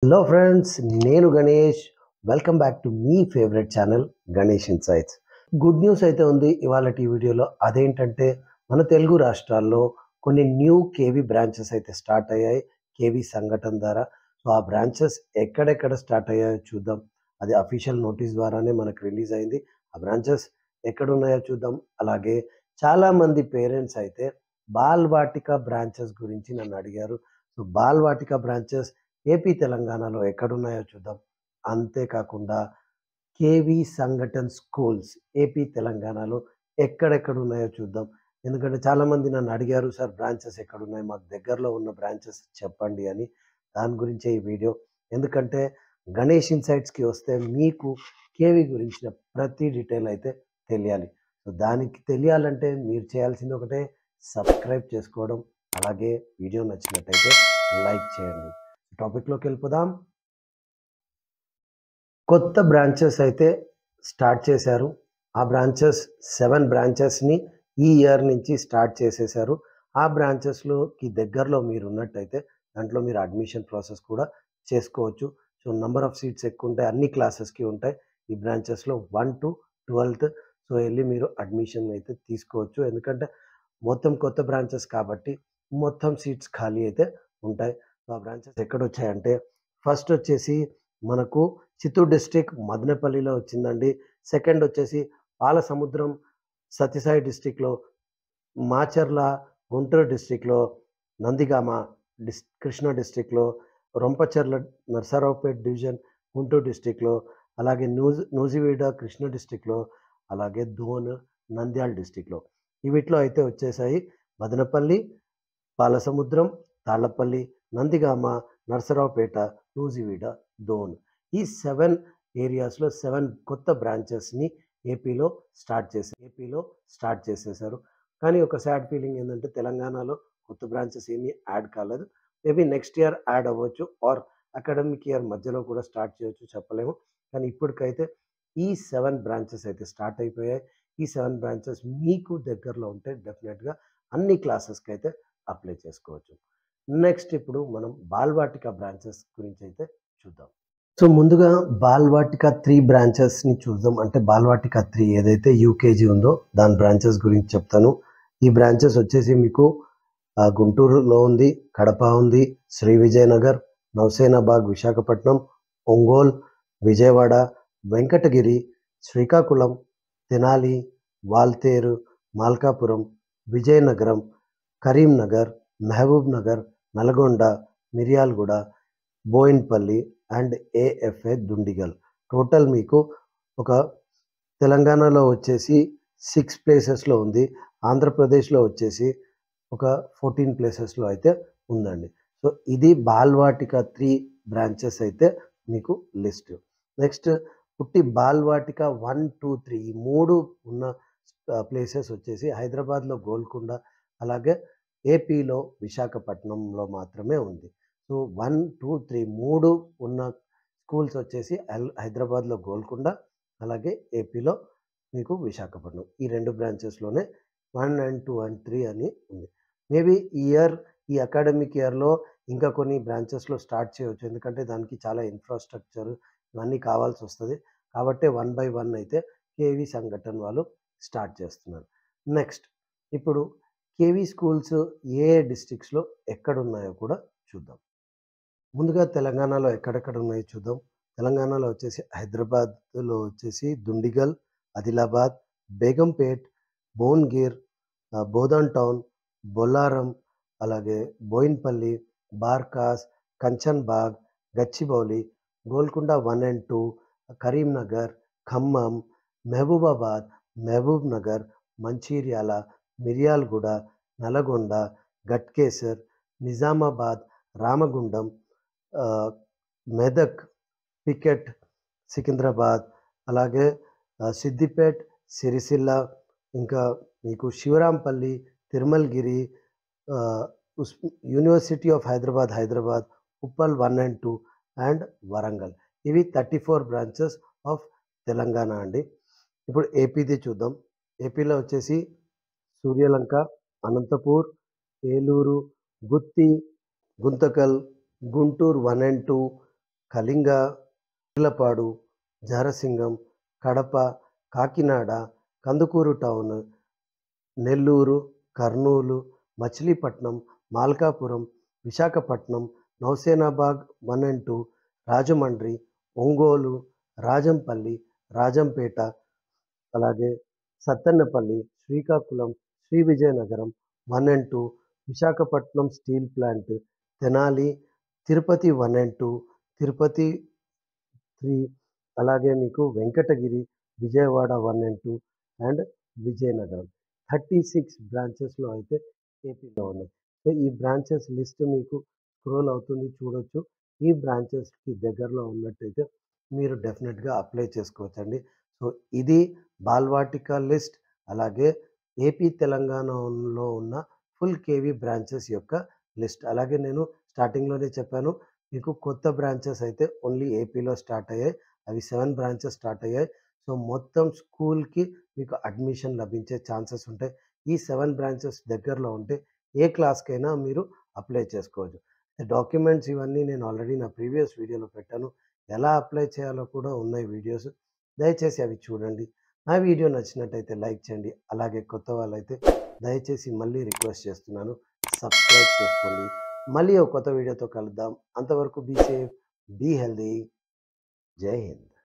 Hello friends, నేను Ganesh. Welcome back to me favourite channel Ganesh insights. Good news అయితే ఉంది ఇవాళ ఈ వీడియోలో. అదేంటంటే మన తెలుగు రాష్ట్రాల్లో కొన్ని న్యూ కేవీ బ్రాంచెస్ అయితే స్టార్ట్ అయ్యాయి కేవీ సంఘటన ద్వారా. సో ఆ బ్రాంచెస్ ఎక్కడెక్కడ స్టార్ట్ అయ్యాయో చూద్దాం. అది అఫీషియల్ నోటీస్ ద్వారానే మనకు రిలీజ్ అయింది. ఆ బ్రాంచెస్ ఎక్కడున్నాయో చూద్దాం. అలాగే చాలామంది పేరెంట్స్ అయితే బాల్వాటిక బ్రాంచెస్ గురించి నన్ను అడిగారు. సో బాల్వాటిక బ్రాంచెస్ ఏపీ తెలంగాణలో ఎక్కడున్నాయో చూద్దాం. అంతేకాకుండా కేవీ సంఘటన్ స్కూల్స్ ఏపీ తెలంగాణలో ఎక్కడెక్కడ ఉన్నాయో చూద్దాం. ఎందుకంటే చాలామంది నన్ను అడిగారు, సార్ బ్రాంచెస్ ఎక్కడున్నాయి, మాకు దగ్గరలో ఉన్న బ్రాంచెస్ చెప్పండి అని. దాని గురించే ఈ వీడియో. ఎందుకంటే గణేష్ ఇన్సైట్స్కి వస్తే మీకు కేవీ గురించిన ప్రతి డీటెయిల్ అయితే తెలియాలి. సో దానికి తెలియాలంటే మీరు చేయాల్సింది ఒకటే, సబ్స్క్రైబ్ చేసుకోవడం. అలాగే వీడియో నచ్చినట్టయితే లైక్ చేయండి. టాపిక్లోకి వెళ్ళిపోదాం. కొత్త బ్రాంచెస్ అయితే స్టార్ట్ చేశారు. ఆ బ్రాంచెస్ 7 బ్రాంచెస్ని ఈ ఇయర్ నుంచి స్టార్ట్ చేసేశారు. ఆ బ్రాంచెస్లోకి దగ్గరలో మీరు ఉన్నట్టయితే దాంట్లో మీరు అడ్మిషన్ ప్రాసెస్ కూడా చేసుకోవచ్చు. సో నంబర్ ఆఫ్ సీట్స్ ఎక్కువ ఉంటాయి, అన్ని క్లాసెస్కి ఉంటాయి ఈ బ్రాంచెస్లో 1 to 12th. సో వెళ్ళి మీరు అడ్మిషన్ అయితే తీసుకోవచ్చు. ఎందుకంటే మొత్తం కొత్త బ్రాంచెస్ కాబట్టి మొత్తం సీట్స్ ఖాళీ అయితే ఉంటాయి. సో ఆ బ్రాంచెస్ ఎక్కడ వచ్చాయంటే ఫస్ట్ వచ్చేసి మనకు చిత్తూరు డిస్ట్రిక్ట్ మదనపల్లిలో వచ్చిందండి. సెకండ్ వచ్చేసి పాలసముద్రం సత్యసాయి డిస్ట్రిక్ట్‌లో, మాచర్ల గుంటూరు డిస్ట్రిక్ట్‌లో, నందిగామ కృష్ణా డిస్ట్రిక్ట్‌లో, రొంపచెర్ల నరసరావుపేట డివిజన్ గుంటూరు డిస్ట్రిక్ట్‌లో, అలాగే నూజివీడు కృష్ణా డిస్ట్రిక్ట్‌లో, అలాగే దోన్ నంద్యాల డిస్ట్రిక్ట్‌లో. వీటిలో అయితే వచ్చేసాయి మదనపల్లి, పాలసముద్రం, తాళ్లపల్లి, నందిగామ, నరసరావుపేట, నూజివీడ, దోన్. ఈ 7 ఏరియాస్‌లో 7 కొత్త బ్రాంచెస్‌ని ఏపీలో స్టార్ట్ చేసేశారు. కానీ ఒక సాడ్ ఫీలింగ్ ఏందంటే తెలంగాణలో కొత్త బ్రాంచెస్ ఏమీ యాడ్ కాలేదు. మేబీ నెక్స్ట్ ఇయర్ యాడ్ అవ్వచ్చు ఆర్ అకాడమిక్ ఇయర్ మధ్యలో కూడా స్టార్ట్ చేయొచ్చు, చెప్పలేము. కానీ ఇప్పటికైతే ఈ 7 బ్రాంచెస్ అయితే స్టార్ట్ అయిపోయాయి. ఈ 7 బ్రాంచెస్ మీకు దగ్గరలో ఉంటే డెఫినెట్‌గా అన్ని క్లాసెస్‌కి అయితే అప్లై చేసుకోవచ్చు. నెక్స్ట్ ఇప్పుడు మనం బాల్వాటిక బ్రాంచెస్ గురించి అయితే చూద్దాం. సో ముందుగా బాల్వాటిక 3 బ్రాంచెస్‌ని చూద్దాం. అంటే బాల్వాటిక 3 ఏదైతే యూకేజీ ఉందో దాని బ్రాంచెస్ గురించి చెప్తాను. ఈ బ్రాంచెస్ వచ్చేసి మీకు గుంటూరులో ఉంది, కడప ఉంది, Sri Vijayanagar, Nausenabagh Visakhapatnam, Ongole, Vijayawada, Venkatagiri, Srikakulam, Tenali, Waltair, Markapuram, Vizianagaram, Karimnagar, Mahbubnagar, Nalgonda, Miryalaguda, Bowenpally and AFA Dundigal. Total మీకు ఒక తెలంగాణలో వచ్చేసి 6 ప్లేసెస్‌లో ఉంది. ఆంధ్రప్రదేశ్‌లో వచ్చేసి ఒక 14 ప్లేసెస్‌లో అయితే ఉందండి. సో ఇది బాల్వాటిక 3 బ్రాంచెస్ అయితే మీకు లిస్ట్. నెక్స్ట్ పుట్టి బాల్వాటిక 1, 2, 3 ఈ 3 ఉన్న ప్లేసెస్ వచ్చేసి హైదరాబాద్‌లో గోల్కొండ, అలాగే ఏపీలో విశాఖపట్నంలో మాత్రమే ఉంది. సో 1, 2, 3 3 ఉన్న స్కూల్స్ వచ్చేసి హైదరాబాద్‌లో గోల్కొండ, అలాగే ఏపీలో మీకు విశాఖపట్నం. ఈ 2 బ్రాంచెస్‌లోనే 1 అండ్ 2 అండ్ 3 అని ఉంది. మేబీ ఈ అకాడమిక్ ఇయర్‌లో ఇంకా కొన్ని బ్రాంచెస్‌లో స్టార్ట్ చేయొచ్చు. ఎందుకంటే దానికి చాలా ఇన్‌ఫ్రాస్ట్రక్చర్ ఇవన్నీ కావాల్సొస్తది. కాబట్టే 1 బై 1 అయితే కేవీ సంఘటన్ వాళ్ళు స్టార్ట్ చేస్తున్నారు. నెక్స్ట్ ఇప్పుడు కేవీ స్కూల్స్ ఏ డిస్ట్రిక్ట్స్‌లో ఎక్కడున్నాయో కూడా చూద్దాం. ముందుగా తెలంగాణలో ఎక్కడెక్కడ ఉన్నాయో చూద్దాం. తెలంగాణలో వచ్చేసి హైదరాబాద్‌లో వచ్చేసి దుండిగల్, ఆదిలాబాద్, బేగంపేట్, భువనగిర్, బోధన్ టౌన్, బొల్లారం, అలాగే బోయిన్పల్లి, బార్కాస్, కంచన్‌బాగ్, గచ్చిబౌలి, గోల్కొండ 1 అండ్ 2, కరీంనగర్, ఖమ్మం, మహబూబాబాద్, మహబూబ్ నగర్, మంచిర్యాల, మిర్యాలగూడ, నల్గొండ, ఘట్కేసర్, నిజామాబాద్, రామగుండం, మెదక్, పికెట్, సికింద్రాబాద్, అలాగే సిద్దిపేట్, సిరిసిల్ల, ఇంకా మీకు Shivarampalli, Tirumalagiri, university of Hyderabad, Uppal 1 and 2 and Warangal. ఇవి 34 బ్రాంచెస్ ఆఫ్ తెలంగాణ అండి. ఇప్పుడు ఏపీది చూద్దాం. ఏపీలో వచ్చేసి Suryalanka, Anantapur, Eluru, Gooty, Guntakal, Guntur 1 and 2, Kalinga, Eelapadu, Jarasingam, Kadapa, Kakinada, Kandukur town, Nellore, Kurnool, Machilipatnam, Markapuram, Visakhapatnam, Nausenabad 1 and 2, Rajahmundry, Ongole, Rajampalli, Rajampet, అలాగే Sattenapalli, Srikakulam, Sri Vizianagaram 1 and 2, Visakhapatnam steel plant, Tenali, Tirupati 1 and 2, Tirupati 3, అలాగే మీకు వెంకటగిరి, విజయవాడ 1 and 2 అండ్ విజయనగరం. 36 బ్రాంచెస్‌లో అయితే ఏపీలో ఉన్నాయి. సో, ఈ బ్రాంచెస్ లిస్ట్ మీకు స్క్రోల్ అవుతుంది చూడొచ్చు. ఈ బ్రాంచెస్‌కి దగ్గరలో ఉన్నట్టయితే మీరు డెఫినిట్‌గా అప్లై చేసుకోవచ్చండి. సో, ఇది బాల్వాటిక లిస్ట్. అలాగే ఏపీ, తెలంగాణలో ఉన్న ఫుల్ కేవీ బ్రాంచెస్ యొక్క లిస్ట్. అలాగే నేను స్టార్టింగ్‌లోనే చెప్పాను. మీకు కొత్త బ్రాంచెస్ అయితే ఓన్లీ ఏపీలో స్టార్ట్ అయ్యాయి. అవి 7 బ్రాంచెస్ స్టార్ట్ అయ్యాయి. సో, మొత్తం స్కూల్‌కి మీకు అడ్మిషన్ లభించే ఛాన్సెస్ ఉంటాయి. ఈ 7 బ్రాంచెస్ దగ్గరలో ఉంటే ఏ క్లాస్‌కైనా మీరు అప్లై చేసుకోవచ్చు. డాక్యుమెంట్స్ ఇవన్నీ నేను ఆల్రెడీ నా ప్రీవియస్ వీడియోలో పెట్టాను. ఎలా అప్లై చేయాలో కూడా ఉన్నాయి వీడియోస్. దయచేసి అవి చూడండి. నా వీడియో నచ్చినట్టయితే లైక్ చేయండి. అలాగే కొత్త వాళ్ళైతే దయచేసి మళ్ళీ రిక్వెస్ట్ చేస్తున్నాను, సబ్స్క్రైబ్ చేసుకోండి. మళ్ళీ ఒక కొత్త వీడియోతో కలుద్దాం. అంతవరకు బీ సేఫ్, బీ హెల్తీ. జై హింద్.